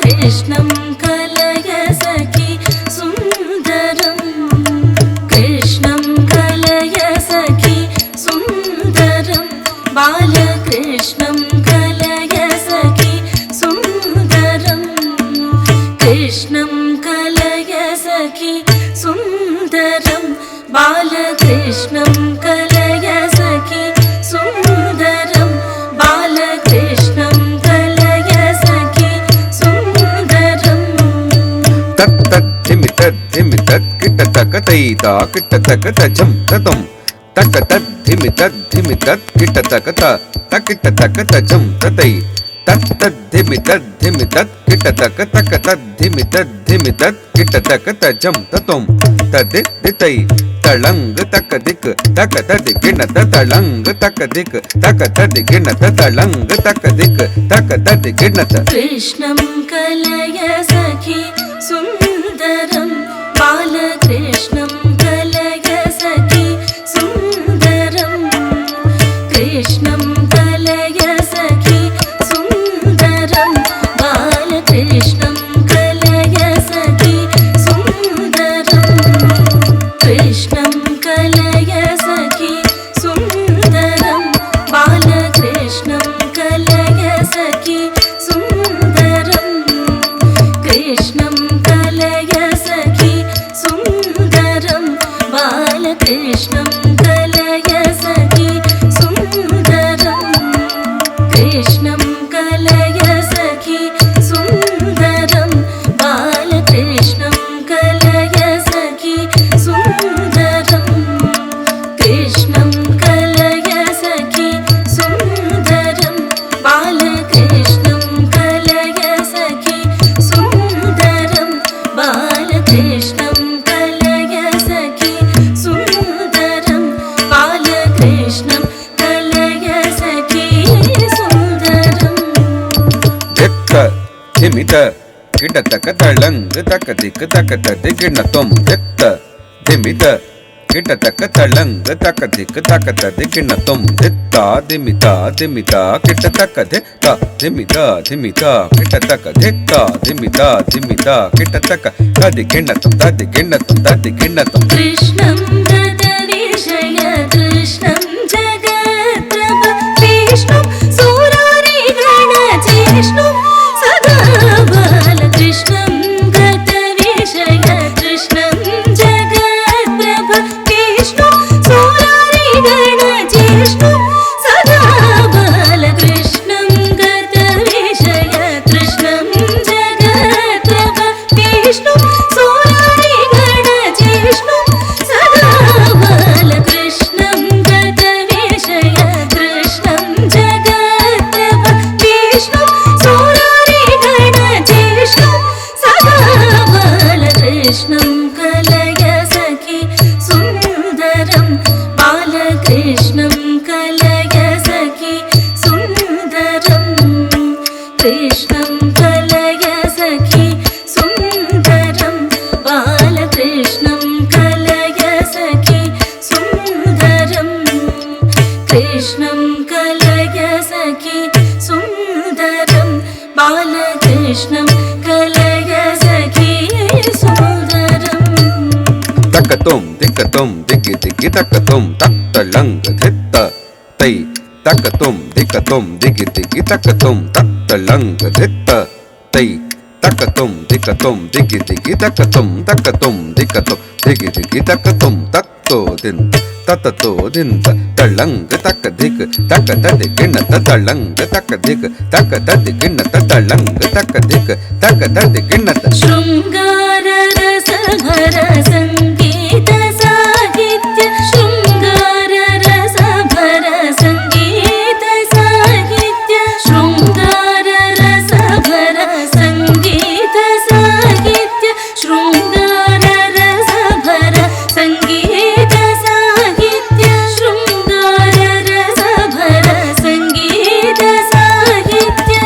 बालकृष्णं कलय सखि सुन्दरं कृष्णं कलय सखि सुन्दरं बालकृष्णं कलय सखि सुन्दरं कृष्णं कलय सखि सुन्दरं बालकृष्णं कलय सखि सुन्दरं बालकृष्णं कलय सखि सुन्दरं तत्तद्धिमि तद्धिमि तत्किटतकतैता किटतकतजं ततं तकतद्धिमि तद्धिमि तत्किटतकत तकिटतकतजं ततै तत्तद्धिमि तद्धिमि तत्किटतकतकतद्धिमि तद्धिमि तत्किटतकतजं ततं तदिदितै तळंग तकदिक तकतदिगिणत तळंग तकदिक तकतदिगिणत तळंग तकदिक तकतदिगिणत कृष्णं कलय सखि सुन्दरं बालकृष्णं कलय सखि सुन्दरं कृष्णं कलय सखि सुन्दरं बालकृष्णं कलय सखि सुन्दरं कृष्णं कलय सखि सुन्दरं बालकृष्णं कलय सखि सुन्दरं कृष्णं कलय सखि सुन्दरं बालकृष्णं कलय सखि सुन्दरं कृष्णं कलय सखि सुन्दरं बालकृष्णं कलय सखि सुन्दरं कृष्णं कलय सखि सुन्दरं बालकृष्णं कलय सखि सुन्दरं बालकृष्णं कलय सखि सुन्दरं बालकृष्णं कलय सखि सुन्दरं जक्क धिमित किटतक तळंग तकदिक तकतदिगिणतं जक्क धिमित किटतक तळंग तकदिक तकतदिगिणतं धित्ता धिमिता धिमिता किटतक धित्ता धिमिता धिमिता किटतक धित्ता धिमिता धिमिता किटतक तदिगिणतं तदिगिणतं तदिगिणतं कृष्णं गतविषय कृष्णं जगत्प्रभ विष्णुं सुरारिगणजिष्णुं सदा बालकृष्णं गतविषय कृष्णं जगत्प्रभ विष्णुं सुरारिगणजिष्णुं सदा बालकृष्णं गतविषय कृष्णं जगत्प्रभ विष्णुं सुरारिगणजिष्णुं सदा बालकृष्णं गतविषय कृष्णं जगत्प्रभ विष्णुं सुरारिगणजिष्णुं सदा बालकृष्णं कलय सखि सुन्दरं बालकृष्णं कलय सखि सुन्दरं कृष्णं कलय सखि सुन्दरं बालकृष्णं कलय सखि सुन्दरं कृष्णं कलय सखि सुन्दरं बालकृष्णं कलय सखि सुन्दरं तकतुम दिक्कतुम दिग्गि दिग्गि तकतुम तक्तलंग धित्त तै तकतुम दिक्कतुम दिग्गि दिग्गि तकतुम तक्तलंग धित्त तै तकतुम दिक्कतुम दिग्गि दिग्गि तकतुम तकतुम दिक्कतुम दिग्गि दिग्गि तकतुम तत्तो दिन तततो दिन तळंग तकदिक तकतदिगिणत तळंग तकदिक तकतदिगिणत तळंग तकदिक तकतदिगिणत शृङ्गार रसभर सङ्गीत साहित्य शृङ्गार रसभर सङ्गीत साहित्य शृङ्गार रसभर सङ्गीत साहित्य शृङ्गार रसभर सङ्गीत साहित्य शृङ्गार रसभर सङ्गीत साहित्य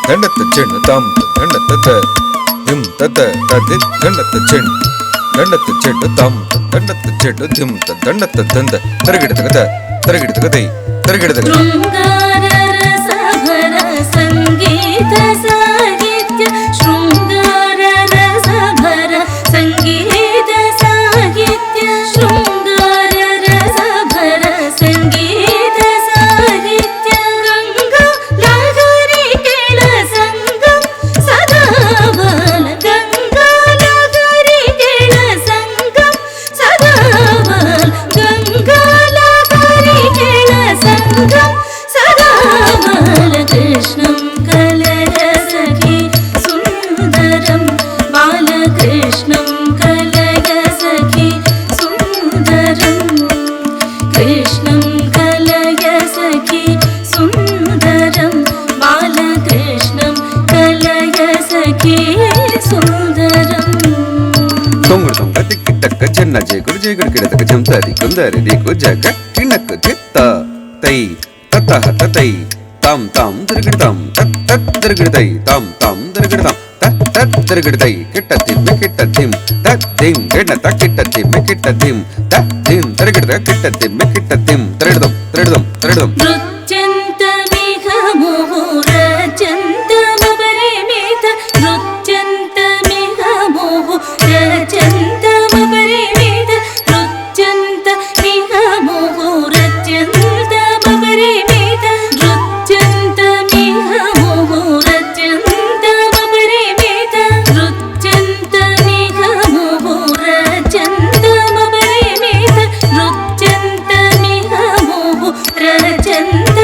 ದಂಡತ್ತ ಚೆಂಡು ತಾಮ್ ದಂಡತ್ತ ದಿಮ್ ತತ್ತ ತದಿತ್ ದಂಡತ್ತ ಚೆಂಡು ದಂಡತ್ತ ಚೆಂಡು ತಾಮ್ ದಂಡತ್ತ ಚೆಂಡು ದಿಮ್ ದಂಡತ್ತ ದಂದ ತರಗಿಡತಗದ ತರಗಿಡತಗದೈ ತರಗಿಡತಗದ ಶೃಂಗಾರ ರಸಭರ ಸಂಗೀತ ಸಾಹಿತ್ಯ ಶೃಂಗಾರ ರಸಭರ ಸಂಗೀತ ಸಾಹಿತ್ಯ ಶೃಂಗಾರ ರಸಭರ ಸಂಗೀತ ಸಾಹಿತ್ಯ ಗಂಗಾ ಲಹರಿ ಕೆಳ ಸಂಗಂ ಸದಾ ಬಾಲ ಗಂಗಾ ಲಹರಿ ಕೆಳ ಸಂಗಂ ಸದಾ ಬಾಲ ಗಂಗಾ ಲಹರಿ ಕೆಳ ಸಂಗಂ ಸದಾ ಬಾಲ ಕೃಷ್ಣಂ ಕಲಯ ಸಖಿ ಸುಂದರಂ ಬಾಲಕೃಷ್ಣಂ ಕಲಯ ಸಖಿ ಸುಂದರಂ ಕೃಷ್ಣಂ ಕಲಯ ಸಖಿ ಸುಂದರಂ ಬಾಲಕೃಷ್ಣಂ ಕಲಯ ಸಖಿ ಸುಂದರಂ తొంగుడు తొంగ తిక్కి టక్క చెన్న జేగుడు జేగుడు కిడతక జంతది కుందరి దిగు జగ కిణక్ చిత్త తై తత హత తై తాం తాం తిరుగుడుతాం తత్ తత్ తిరుగుడుతై తాం తాం తిరుగుడుతాం తత్ తత్ తిరుగుడుతై కిట్ట తిమ్మె కిట్ట దిమ్ తత్ దిమ్ గిడ్డ త కిట్ట తిమ్మె కిట్ట దిమ్ తత్ దిమ్ తిరుగుడుత కిట్ట తిమ్మె కిట్ట దిమ్ తిరుగుడుదాం తిరుగుదాం తిరుగుదాం నృత్యంతమిహ ముహుర చంతమపరిమిత నృత్యంతమిహ ముహుర చంతమపరిమిత నృత్యంతమిహ ముహుర చంతమపరిమిత నృత్యంతమిహ ముహుర చంతమపరిమిత నృత్యంతమిహ ముహుర చంతమపరిమిత నృత్యంతమిహ ముహుర చంత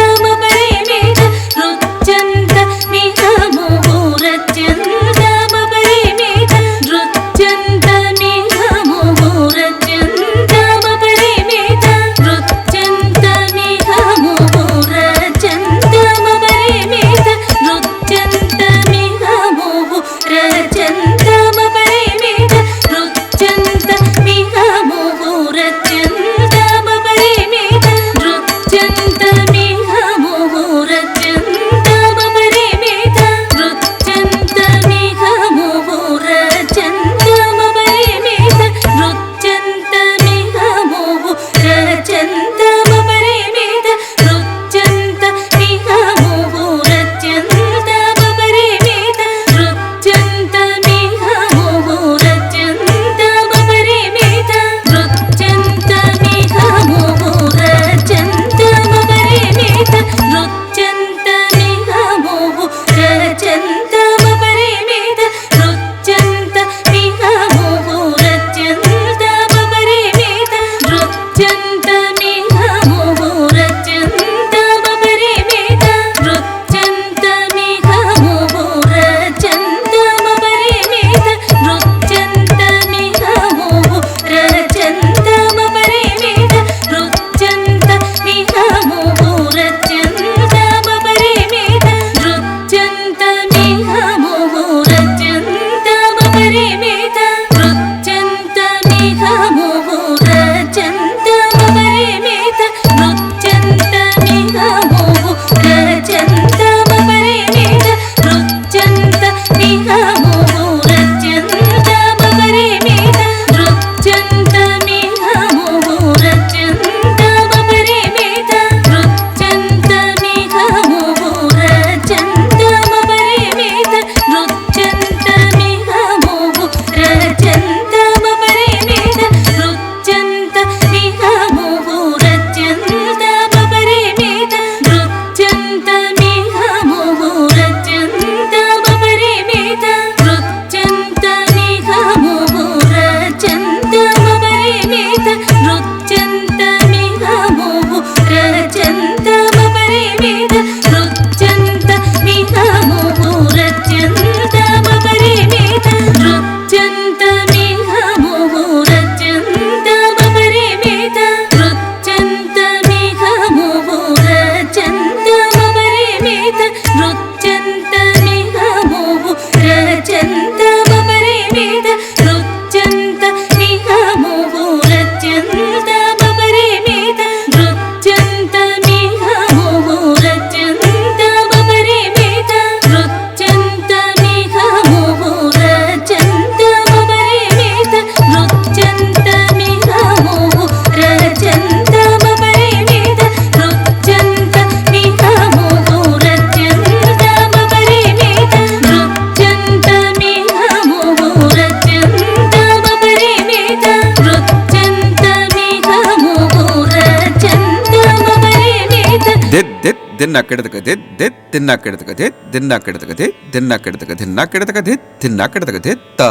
ದಿನ್ನಕ್ಕಿಡತಕ ದಿತ್ ದಿತ್ ದಿನ್ನಕ್ಕಿಡತಕ ದಿತ್ ದಿನ್ನಕ್ಕಿಡತಕ ದಿತ್ ದಿನ್ನಕ್ಕಿಡತಕ ದಿನ್ನಕ್ಕಿಡತಕ ದಿತ್ ದಿನ್ನಕ್ಕಿಡತಕ ದಿತ್ ತ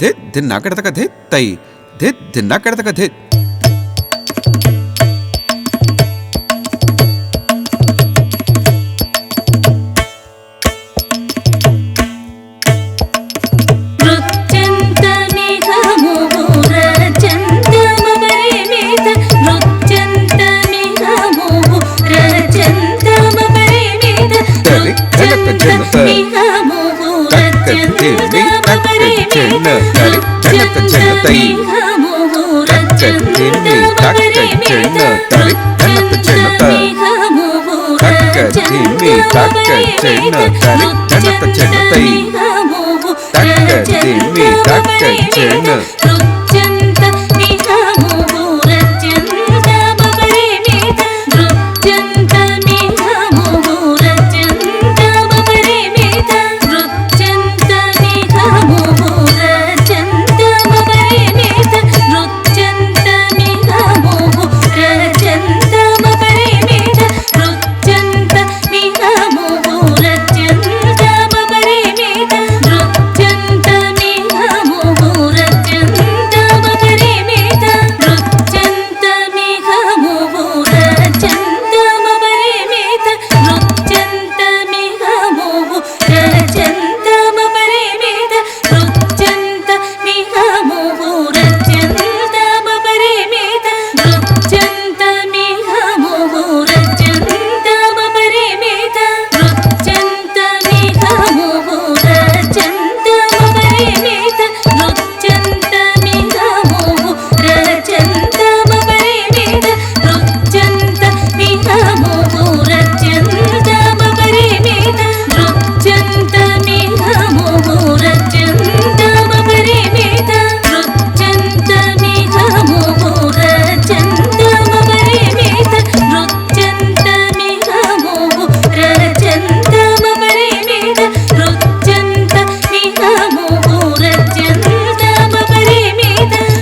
ದಿತ್ ದಿನ್ನಕ್ಕಿಡತಕ ದಿತ್ ತೈ ದಿತ್ ದಿನ್ನಕ್ಕಿಡತಕ ದಿತ್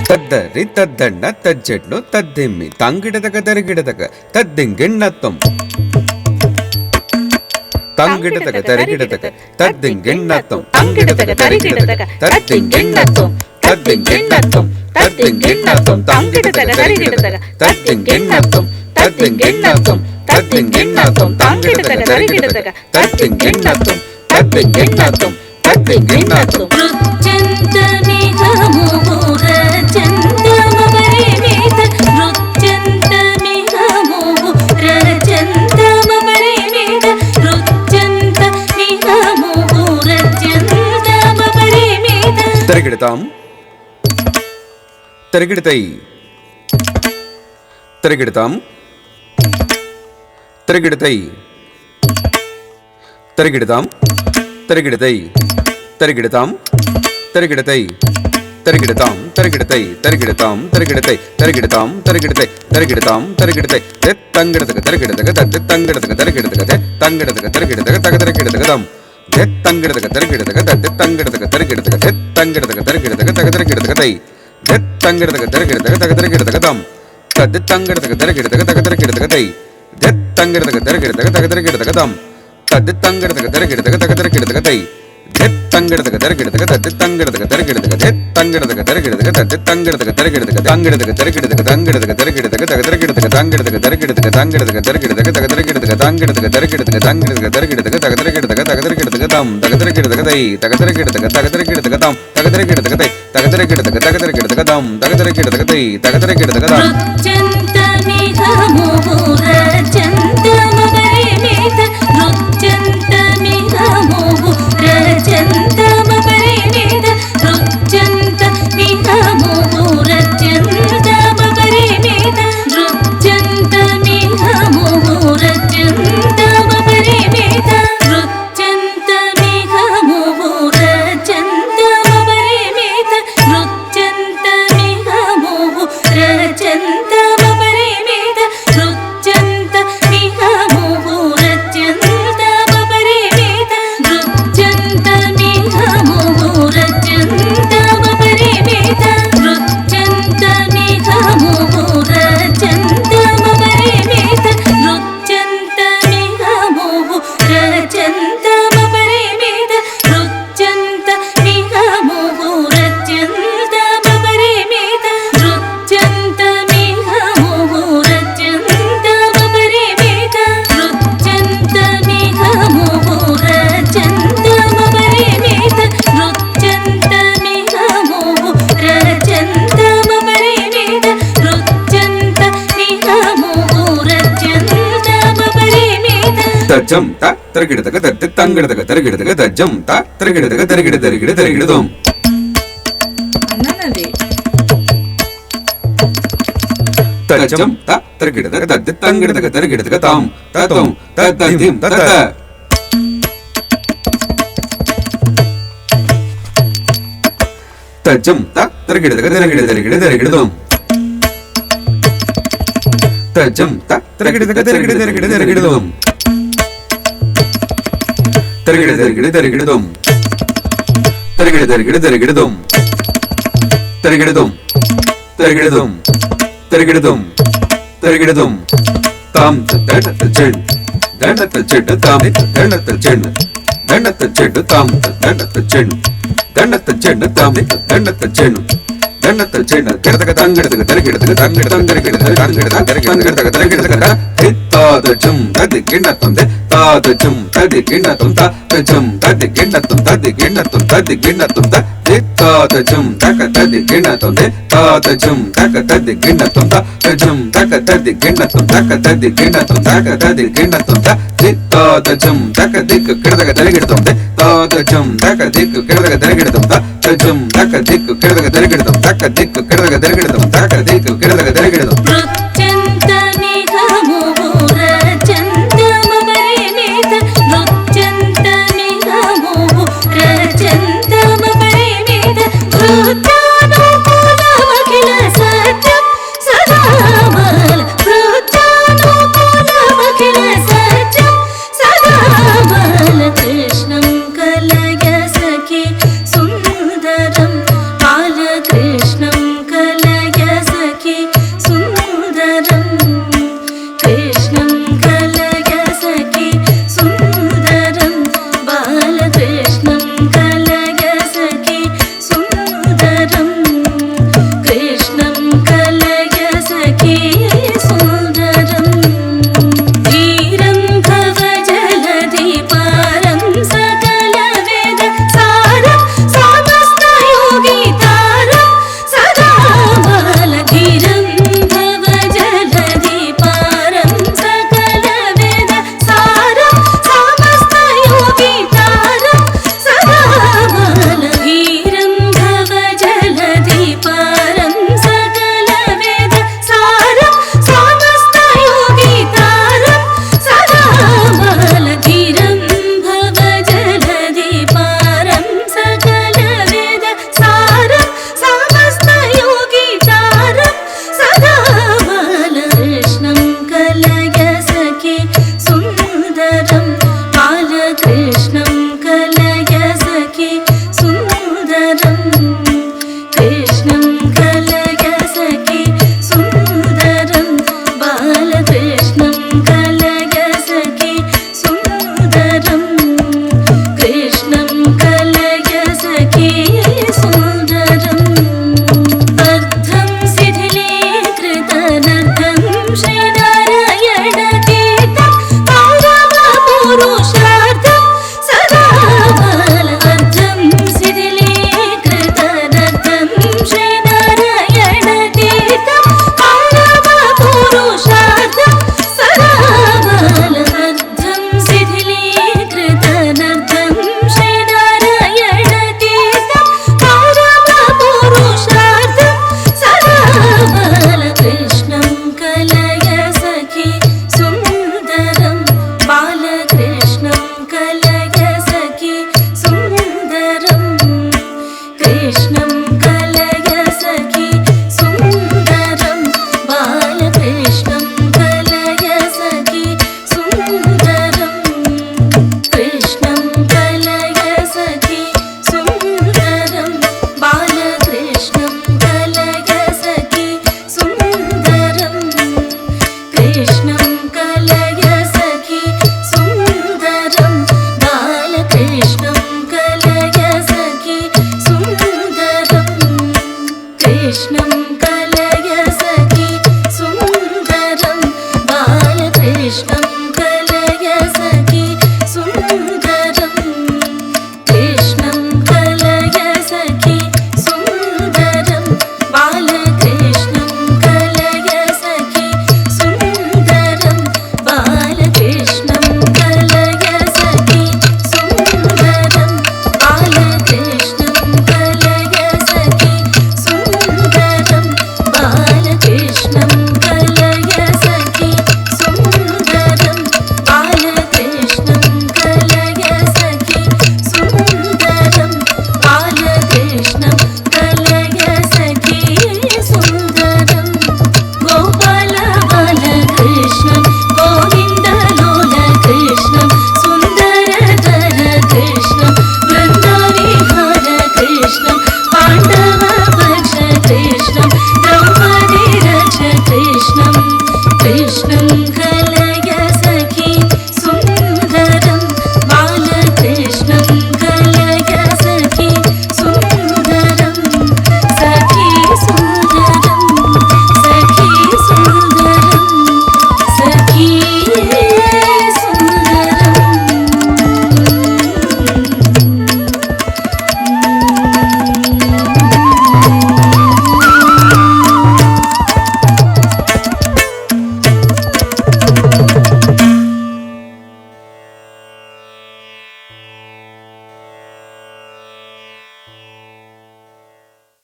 ತದ್ದರಿ ತದ್ದಣ್ಣ ತಜ್ಜೆಡ್ಲು ತದ್ದಿಮ್ಮಿ ತಂಗಿಡದಗ ದರಿಗಿಡದಗ ತದ್ದಿಂಗೆಣ್ಣತ್ತಂ ತಂಗಿಡದಗ ದರಿಗಿಡದಗ ತದ್ದಿಂಗೆಣ್ಣತ್ತಂ ತಂಗಿಡದಗ ದರಿಗಿಡದಗ ತದ್ದಿಂಗೆಣ್ಣತ್ತಂ ತದ್ದಿಂಗೆಣ್ಣತ್ತಂ ತದ್ದಿಂಗೆಣ್ಣತ್ತಂ ತಂಗಿಡದಗ ದರಿಗಿಡದಗ ತದ್ದಿಂಗೆಣ್ಣತ್ತಂ ತದ್ದಿಂಗೆಣ್ಣತ್ತಂ ತದ್ದಿಂಗೆಣ್ಣತ್ತಂ ತಂಗಿಡದಗ ದರಿಗಿಡದಗ ತದ್ದಿಂಗೆಣ್ಣತ್ತಂ ತದ್ದಿಂಗೆಣ್ಣತ್ತಂ ತದ್ದಿಂಗೆಣ್ಣತ್ತಂ ತೆರಗಿಡತಾಂ ತೆರಗಿಡತೈ ತೆರಗಿಡತಾಂ ತೆರಗಿಡತೈ ತೆರಗಿಡತಾಂ ತೆರಗಿಡತೈ ತೆರಗಿಡತಾಂ ತೆರಗಿಡತೈ ತೆರಗಿಡತಾಂ ತೆರಗಿಡತೈ ತೆರಗಿಡತಾಂ ತೆರಗಿಡತೈ ತೆರಗಿಡತಾಂ ತೆರಗಿಡತೈ ತೆರಗಿಡತಾಂ ತೆರಗಿಡತೈ ತೆತ್ತಂಗಿಡದಗ ತೆರಗಿಡದಗ ತೆತ್ತಂಗಿಡದಗ ತೆರಗಿಡದಗ ತೆತ್ತಂಗಿಡದಗ ತೆರಗಿಡದಗ ತಗದರಗಿಡದಗದಂ ತೆತ್ತಂಗಿಡದಗ ತೆರಗಿಡದಗ ತೆತ್ತಂಗಿಡದಗ ತೆರಗಿಡದಗ ತೆತ್ತಂಗಿಡದಗ ತೆರಗಿಡದಗ ತಗದರಗಿಡದಗದೈ ತೆತ್ತಂಗಿಡದಗ ತೆರಗಿಡದಗ ತಗದರಗಿಡದಗದಂ ತದ್ದೆತ್ತಂಗಿಡದಗ ತೆರಗಿಡದಗ ತಗದರಗಿಡದಗದೈ ತೆತ್ತಂಗಿಡದಗ ತೆರಗಿಡದಗ ತಗದರಗಿಡದಗದಂ ತದ್ದೆತ್ತಂಗಿಡದಗ ತೆರಗಿಡದಗ ತಗದರಗಿಡದಗದೈ ತೆತ್ತಂಗಿಡದಗ ತೆರಗಿಡದಗ ತದ್ದೆತ್ತಂಗಿಡದಗ ತೆರಗಿಡದಗ ತೆತ್ತಂಗಿಡದಗ ತೆರಗಿಡದಗ ತದ್ದೆತ್ತಂಗಿಡದಗ ತೆರಗಿಡದಗ ತಂಗಿಡದಗ ತೆರಗಿಡದಗ ತಂಗಿಡದಗ ತೆರಗಿಡದಗ ತಗದರಗಿಡದಗ ತಂಗಿಡದಗ ತೆರಗಿಡದಗ ತಂಗಿಡದಗ ತೆರಗಿಡದಗ ತಗದರಗಿಡದಗ ತಂಗಿಡದಗ ತೆರಗಿಡದಗ ತಂಗಿಡದಗ ತೆರಗಿಡದಗ ತಗದರಗಿಡದಗ ತಗದರಗಿಡದಗ ತಂ ತಗದರಗಿಡದಗ ತೈ ತಗದರಗಿಡದಗ ತಗದರಗಿಡದಗ ತಂ ತಗದರಗಿಡದಗ ತೈ ತಗದರಗಿಡದಗ ತಗದರಗಿಡದಗ ತಂ ತಗದರಗಿಡದಗ ತೈ ತಗದರಗಿಡದಗ ತಂ ರುಚ್ಚಂತ ತಜ್ಜಂ ತ ತರಗಿಡದಗ ತತ್ತಿ ತಂಗಿಡದಗ ತರಗಿಡದಗ ತಜ್ಜಂ ತ ತರಗಿಡದಗ ತರಗಿಡ ತರಗಿಡ ತರಗಿಡದೋಂ ಅನ್ನನದಿ ತಜ್ಜಂ ತ ತರಗಿಡದಗ ತತ್ತಿ ತಂಗಿಡದಗ ತರಗಿಡದಗ ತಾಂ ತತೋಂ ತದ್ದಿಂ ತತ ತಜ್ಜಂ ತ ತರಗಿಡದಗ ತರಗಿಡ ತರಗಿಡ ತರಗಿಡದೋಂ ತಜ್ಜಂ ತ ತರಗಿಡದಗ ತರಗಿಡ ತರಗಿಡ ತರಗಿಡದೋಂ ತರಗಿಡ ತರಗಿಡ ತರಗಿಡದೋಂ ತರಗಿಡ ತರಗಿಡ ತರಗಿಡದೋಂ ತರಗಿಡದೋಂ ತರಗಿಡದೋಂ ತರಗಿಡದೋಂ ತರಗಿಡದೋಂ ತಾಂ ದಂಡತ ಚೆಂಡ್ ದಂಡತ ಚೆಂಡ್ ತಾಂ ದಂಡತ ಚೆಂಡ್ ದಂಡತ ಚೆಂಡ್ ತಾಂ ದಂಡತ ಚೆಂಡ್ ದಂಡತ ಚೆಂಡ್ ತಾಂ ದಂಡತ ಚೆಂಡ್ ದಂಡತ ಚೆಂಡ್ ಕೆಡದಗ ತಂಗಿಡದಗ ತರಗಿಡದಗ ತಂಗಿಡ ತಂಗಿಡದಗ ತಂಗಿಡದಗ ತರಗಿಡದಗ ತರಗಿಡದಗ ಹಿತ್ತಾದ ಜಂ ತದಿ ಗಿಣ್ಣತೊಂದೆ ತಾದ ಜಂ ತದಿ ಗಿಣ್ಣತೊಂದ ತಜಂ ತದಿ ಗಿಣ್ಣತೊಂದ ತದಿ ಗಿಣ್ಣತೊಂದ ತದಿ ಗಿಣ್ಣತೊಂದ ಹಿತ್ತಾದ ಜಂ ತಕ ತದಿ ಗಿಣ್ಣತೊಂದೆ ತಾದ ಜಂ ತಕ ತದಿ ಗಿಣ್ಣತೊಂದ ತಜಂ ತಕ ತದಿ ಗಿಣ್ಣತೊಂದ ತಕ ತದಿ ಗಿಣ್ಣತೊಂದ ತಕ ತದಿ ಗಿಣ್ಣತೊಂದ ಹಿತ್ತಾದ ಜಂ ತಕ ದಿಕ್ಕು ಕೆಡದಗ ತರಗಿಡತೊಂದೆ ತಾದ ಜಂ ತಕ ದಿಕ್ಕು ಕೆಡದಗ ತರಗಿಡತೊಂದ ತಜಂ ತಕ ದಿಕ್ಕು ಕೆಡದಗ ತರಗಿಡತೊಂದ ತಕ ದಿಕ್ಕು ಕೆಡದಗ ತರಗಿಡತೊಂದ ತಕ ದಿಕ್ಕು ಕೆಡದಗ ತರಗಿಡತೊಂದ